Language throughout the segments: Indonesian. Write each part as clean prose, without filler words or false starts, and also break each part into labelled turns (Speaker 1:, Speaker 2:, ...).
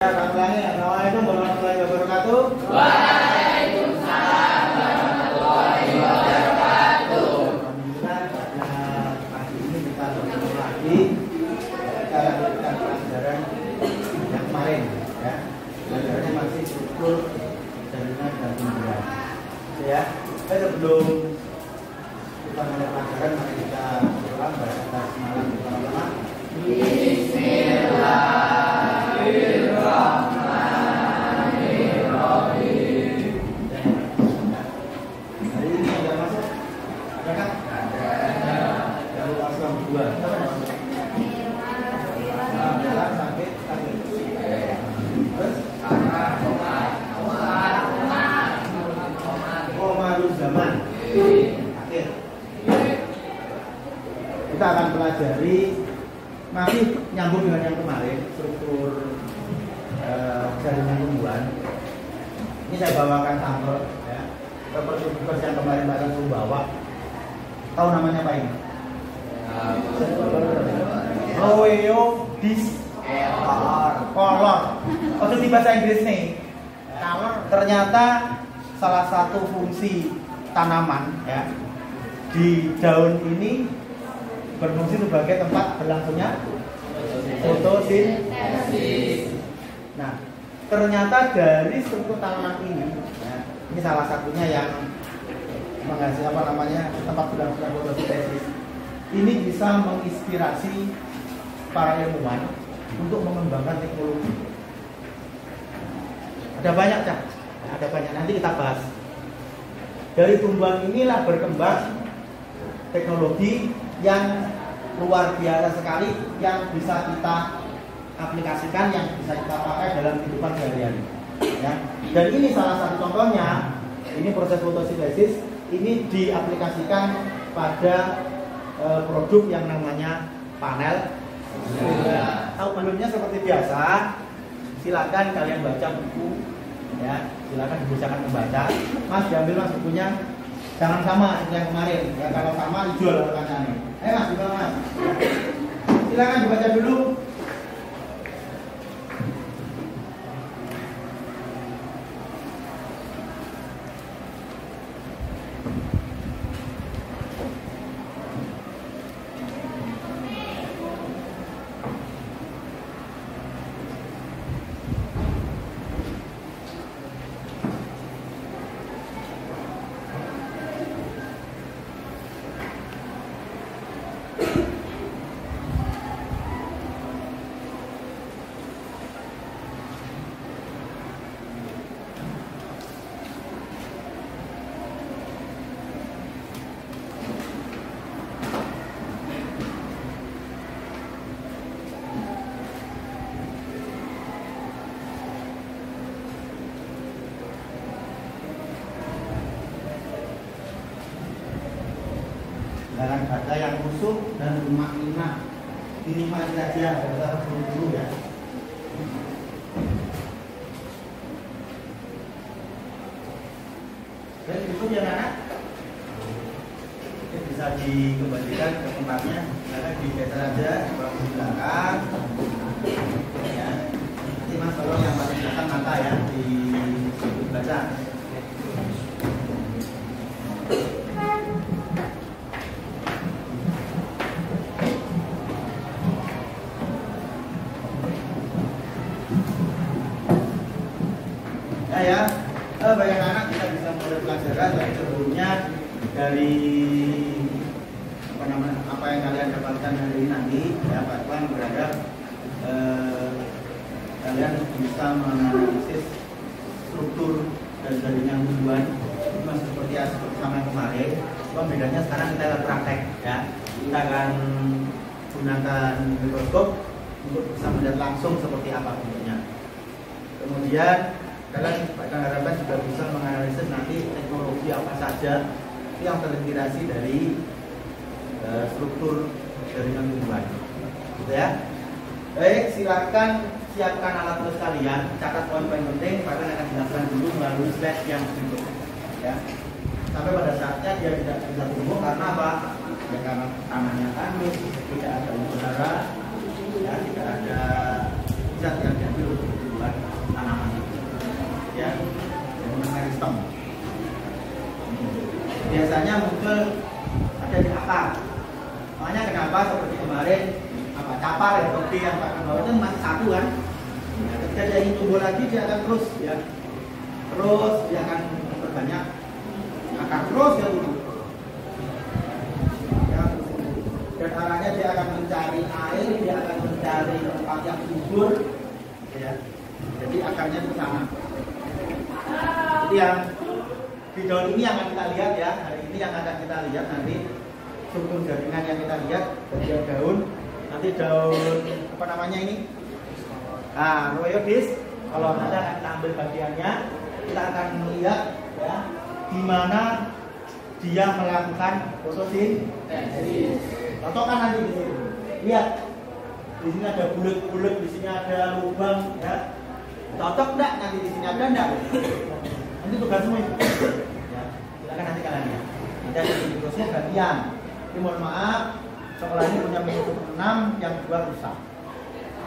Speaker 1: Assalamualaikum warahmatullahi wabarakatuh.
Speaker 2: Waalaikumsalam warahmatullahi wabarakatuh.
Speaker 1: Alhamdulillah pada pagi ini kita bertemu lagi. Kita lanjutkan pelajaran yang kemarin, ya. Pelajarannya masih struktur jaringan dan tumbuhan. Ya, sebelum kita mulai pelajaran, mari kita ulang bahasa semalam bersama-sama. Bismillahirrahmanirrahim. Hari ini ada masuk? Ada kan? Ada. Yang kosong 2. Sakit. Terus? Komarul zaman. Akhir. Kita akan pelajari masih nyambung dengan yang kemarin, struktur jaringan tumbuhan. Ini saya bawakan sampel, ya. Seperti tugas yang kemarin Pak Rasul bawa. Tahu namanya apa ini? Kolor. Maksud di bahasa Inggris nih. Ternyata salah satu fungsi tanaman, ya, di daun ini berfungsi sebagai tempat berlangsungnya fotosintesis. Nah, ternyata dari struktur tanaman ini, ya, ini salah satunya yang menghasilkan tempat berlangsungnya fotosintesis. Ini bisa menginspirasi para ilmuwan untuk mengembangkan teknologi. Ada banyak, Cak. Ada banyak. Nanti kita bahas. Dari tumbuhan inilah berkembang teknologi yang luar biasa sekali, yang bisa kita aplikasikan, yang bisa kita pakai dalam kehidupan sehari-hari, ya. Dan ini salah satu contohnya. Ini proses fotosintesis ini diaplikasikan pada produk yang namanya panel surya. Tahu panelnya seperti biasa. Silakan kalian baca buku, ya. Silakan dibiasakan membaca. Mas, diambil Mas bukunya. Jangan sama yang kemarin, ya. Kalau sama dijual rekannya. Mas, juga Mas. Silakan dibaca dulu. Dalam baca yang khusyuk dan tumakninah, minimal saja bahasa dulu, ya. Dan cukup ya anak. Bisa dikembalikan ke tempatnya, karena digeser aja di belakang, ya. Nanti Mas tolong yang paling belakang mata, ya, dibaca. Banyak anak kita bisa mulai pelajaran dari sebelumnya, dari apa yang kalian dapatkan hari ini nanti, ya. Pak Tuan berharap kalian bisa menganalisis struktur dan jaringan tumbuhan masih seperti sama yang kemarin. Cuma bedanya sekarang kita akan praktek, ya. Kita akan gunakan mikroskop untuk bisa melihat langsung seperti apa bentuknya. Kemudian kalian harapan juga bisa menganalisis nanti teknologi apa saja yang terintegrasi dari struktur jaringan tumbuhan, gitu, ya. Baik, silakan siapkan alat tulis kalian, catat poin-poin penting, bahkan akan dilakukan dulu melalui slide yang berikut, ya. Sampai pada saatnya dia tidak bisa tumbuh karena apa? Ya karena tanahnya tandus, tidak ada udara, ya, tidak ada zat yang diambil untuk tumbuhan. apa seperti kemarin apa capar ya seperti yang Pak bawah itu masih satu kan. Nah, ketika dia ingin tumbuh lagi dia akan terus ya terus dia akan berbanyak akar terus ya tumbuh. Dan arahnya dia akan mencari air, dia akan mencari tempat yang subur, ya. Jadi akarnya ke sana. Jadi yang di daun ini yang akan kita lihat ya, hari ini yang akan kita lihat nanti struktur jaringan yang kita lihat bagian daun, nanti daun apa namanya ini? Rhoeodes. Kalau nanti akan kita ambil bagiannya, kita akan melihat ya di mana dia melakukan fotosintesis. Contoh kan nanti di sini. Lihat. Di sini ada bulat-bulat, di sini ada lubang ya. Cocok enggak nanti di sini ada enggak? Nanti tugasmu itu. Ya, silakan nanti kalian lihat. Nanti ada di mikroskop bagian. Tapi mohon maaf, sekolah ini punya mikroskop 6 yang 2 rusak.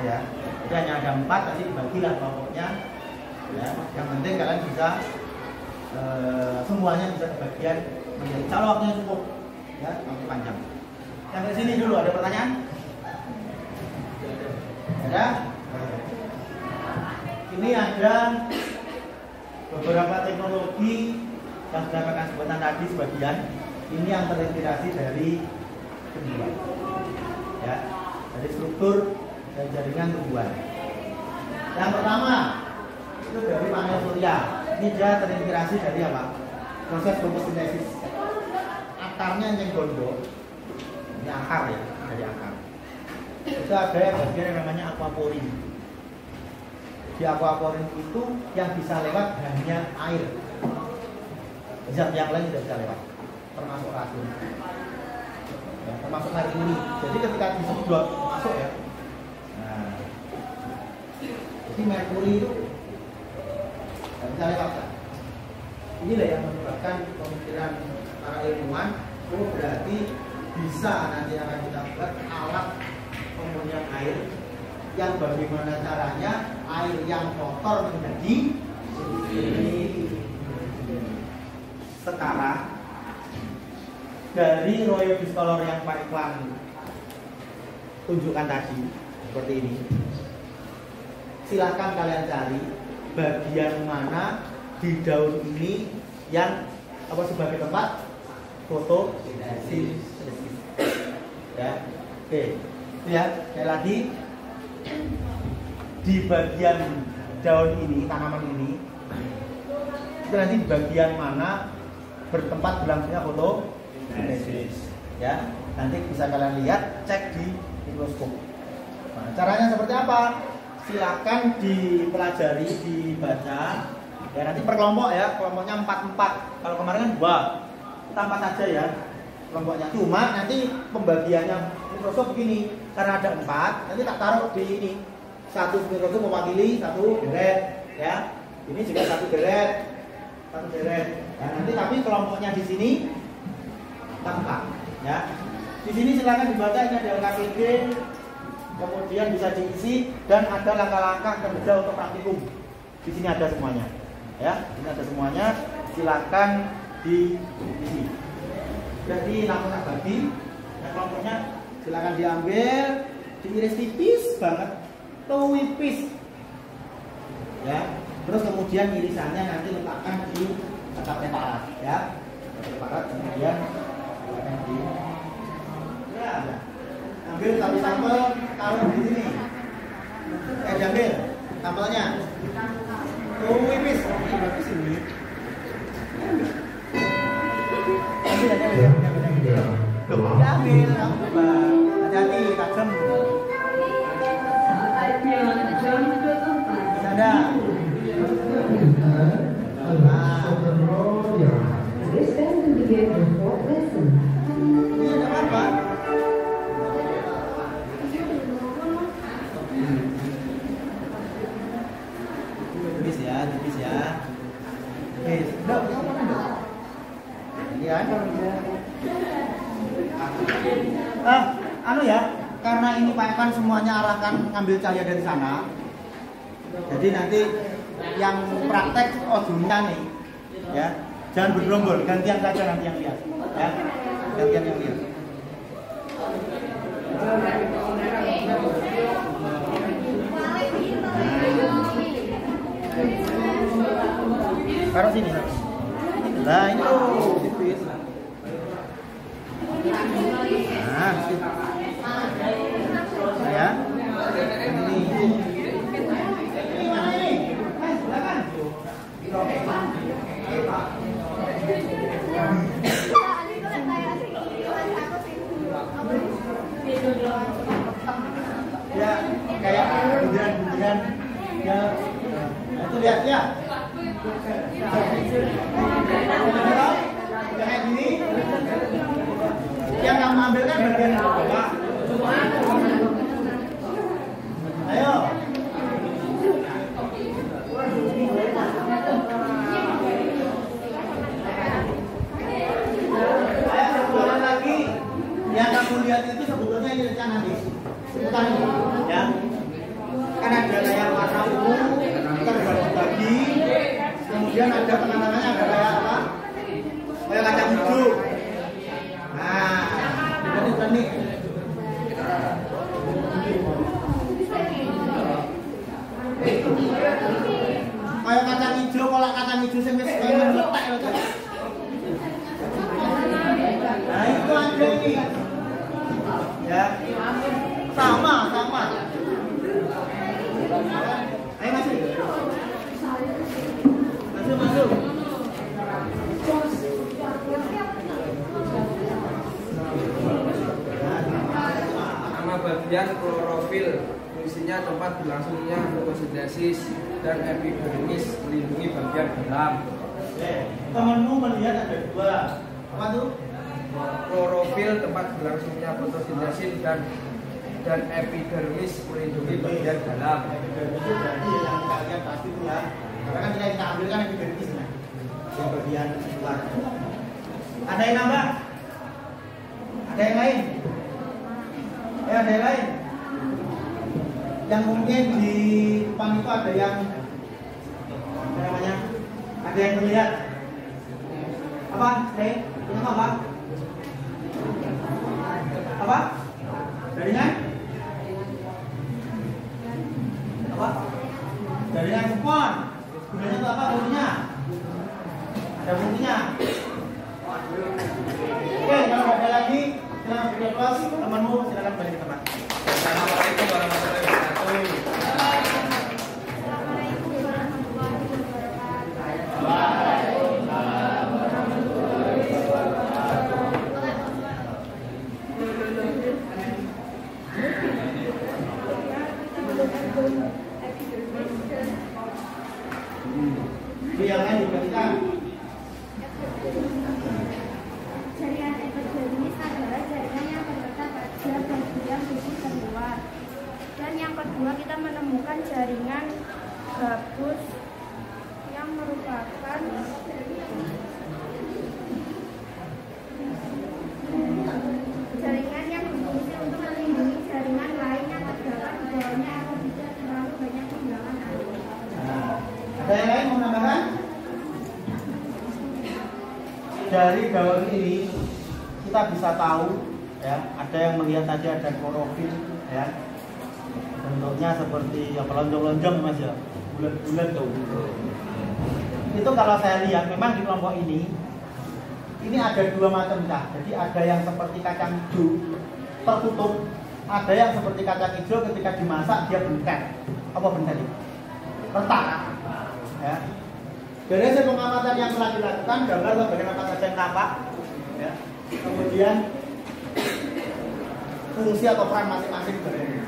Speaker 1: Ya. Jadi hanya ada 4 tadi dibagilah kelompoknya. Ya, yang penting kalian bisa semuanya bisa kebagian menjadi calon waktunya cukup. Ya, nanti panjang. Sampai sini dulu, ada pertanyaan? Ada? Ini ada beberapa teknologi yang sudah akan sebutan tadi sebagian. Ini yang terinspirasi dari tumbuhan. Ya, dari struktur dan jaringan tumbuhan. Yang pertama itu dari panel surya. Ini dia terinspirasi dari apa? Proses fotosintesis. Akarnya yang gondok. Ini akar ya, dari akar. Itu ada bagian yang namanya aquaporin. Di aquaporin itu yang bisa lewat hanya air. Zat yang lain tidak bisa lewat, termasuk racun, ya, termasuk merkuri. Jadi ketika disedot masuk ya, nah, jadi merkuri itu tidak bisa lewat. Inilah yang menyebabkan pemikiran para ilmuwan. Oh berarti bisa nanti akan kita buat alat pemurnian air yang bagaimana caranya air yang kotor menjadi sekarang dari Rhoeodes color yang Pak Iklan tunjukkan tadi seperti ini. Silahkan kalian cari bagian mana di daun ini yang apa sebagai tempat fotosintesis. Ya, oke. Ya, sekali lagi di bagian daun ini, tanaman ini, itu nanti di bagian mana bertempat berlangsungnya fotosintesis. Ya, nanti bisa kalian lihat, cek di mikroskop. Nah, caranya seperti apa? Silakan dipelajari, dibaca. Ya nanti per kelompok ya, kelompoknya 4-4. Kalau kemarin kan 2, tambah saja ya kelompoknya. Cuma nanti pembagiannya mikroskop begini, karena ada 4, nanti tak taruh di ini. Satu mikroskop mewakili satu deret, ya. Ini juga satu deret, Nah, nanti tapi kelompoknya di sini 4, ya. Di sini silakan dibaca, ini ada LKPD, kemudian bisa diisi dan ada langkah-langkah kerja untuk praktikum. Di sini ada semuanya. Ya, ini ada semuanya, silakan diisi. Jadi langsung tak bagi, nah, kelompoknya silakan diambil, diiris tipis banget, tipis, ya. Terus kemudian irisannya nanti letakkan di kotak preparat, ya, preparat kemudian silakan di, ya, ambil satu sampel, taruh di sini, diambil sampelnya. Wipis, bagus ini. Ambil, kamu coba. Hati-hati, tajam. Ada. Ini ada apa? Tipis ya. Oke, sudah, ya. Anu ya, karena ini Pak Evan semuanya arahkan ngambil cahaya dari sana. Jadi nanti yang praktek ojolnya nih, ya, jangan bergerombol, gantian saja nanti yang lihat, ya, gantian yang lihat. Taruh sini. Nah ini loh, tipis. Nah, sip. Ya. Ini. Ini mana ini? Mas, silakan. Ya, kayak bunderan-bunderan ya. Itu lihat ya. Kayak gini. Yang kamu ambil kan bagian bawah. Ayo. Ayo keluar lagi. Yang kamu lihat itu sebetulnya ini rencana nanti. Sebentar ini, ya. Kan ada kayak warna ungu, terbagi-bagi. Kemudian ada tengah-tengahnya ada kayak apa? Kayak kacang hijau. Nah, berani. Kayak kacang hijau, kalau kacang hijau sing wis meletak lho. Nah, itu ada ini. Ya. Sama. Ayo masuk. Masuk.
Speaker 3: Nama bagian klorofil, fungsinya tempat berlangsungnya fotosintesis dan epidermis, melindungi bagian dalam.
Speaker 1: Temanmu melihat ada dua. Apa tuh?
Speaker 3: Klorofil tempat berlangsungnya fotosintesis dan epidermis, melindungi bagian dalam.
Speaker 1: Epidermis itu berarti yang kalian pasti itu ya. Karena kan kita ambil kan epidermisnya, yang bagian luar. Ada yang nambah? Ada yang lain? Ya, ada yang lain? Yang mungkin di depan itu ada yang apa namanya? Ada yang melihat? Apa? Punya apa? Apa? Jaringan? Apa? Jaringan kupon. Gunanya itu apa fungsinya? Ada fungsinya. Oke, kalau ada lagi, silakan video close. Temanmu silakan balik ke tempat.
Speaker 3: Assalamualaikum warahmatullahi wabarakatuh.
Speaker 1: Yang lain dibagikan.
Speaker 4: Jaringan epidermis adalah jaringan yang terletak pada bagian tubuh terluar. Dan yang kedua kita menemukan jaringan gabus yang merupakan jaringan yang berfungsi untuk melindungi jaringan lain yang terdapat di bawahnya agar tidak terlalu banyak kehilangan air.
Speaker 1: Ada yang lain mau menambahkan? Dari gaun ini kita bisa tahu ya, ada yang melihat tadi ada klorofil ya. Bentuknya seperti ya lonjong-lonjong Mas ya. Bulat-bulat tuh. Itu kalau saya lihat memang di kelompok ini ada dua macam Kak. Jadi ada yang seperti kacang hijau tertutup, ada yang seperti kacang hijau ketika dimasak dia bentet. Apa bentet itu? Retak. Ya. Dari hasil pengamatan yang telah dilakukan, gambar bagian apa saja yang tampak, ya. Kemudian fungsi atau peran masing-masing sebenarnya.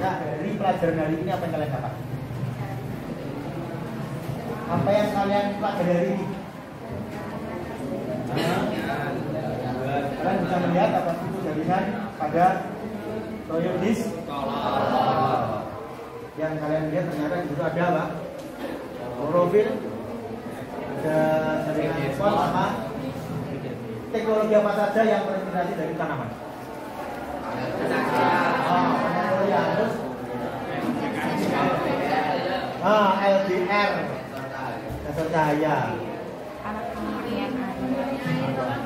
Speaker 1: Nah, dari pelajaran hari ini apa yang kalian dapat? Apa yang kalian pelajari hari ini? Kalian bisa melihat apa itu jaringan pada toyodis. Yang kalian lihat ternyata di situ ada apa? Klorofil, ada jaringan kupon sama teknologi apa saja yang terintegrasi dari tanaman. Teknologi halus. LDR, dasar cahaya.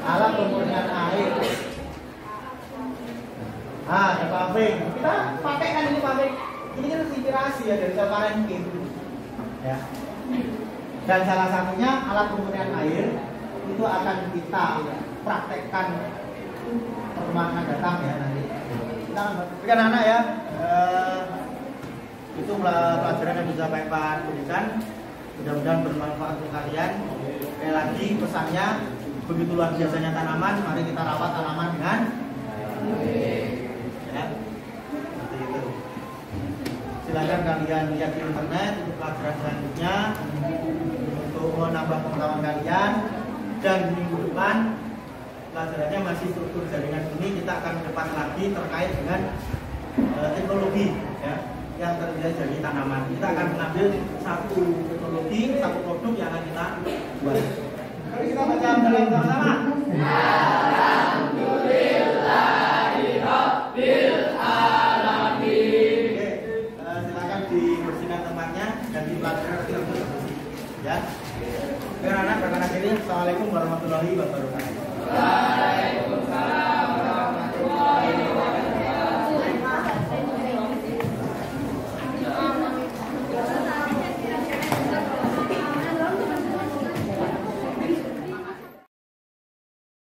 Speaker 1: Alat pemurnian air. Ada pabrik. Kita pakai kan ini pabrik. Ini kan inspirasi ya dari sel parenkim. Ya. Dan salah satunya alat pemurnian air itu akan kita praktekkan pertemuan akan datang ya nanti. Kita berikan anak ya. Itu pelajaran yang bisa Pak berikan. Mudah-mudahan bermanfaat untuk kalian. Sekali lagi pesannya, begitu luar biasanya tanaman, mari kita rawat tanaman dengan ya, seperti itu. Silakan kalian lihat di internet untuk pelajaran selanjutnya untuk menambah pengetahuan kalian. Dan minggu depan pelajarannya masih struktur jaringan ini, kita akan ke depan lagi terkait dengan teknologi ya, yang terdiri dari tanaman. Kita akan mengambil satu teknologi, satu produk yang akan kita buat. Mari kita baca dalam sama-sama.
Speaker 2: Alhamdulillahirabbil alamin.
Speaker 1: Oke, silakan dibersihkan tempatnya dan di pelajaran kita bersih ya. Anak-anak ini, assalamualaikum warahmatullahi wabarakatuh.
Speaker 2: Waalaikumsalam.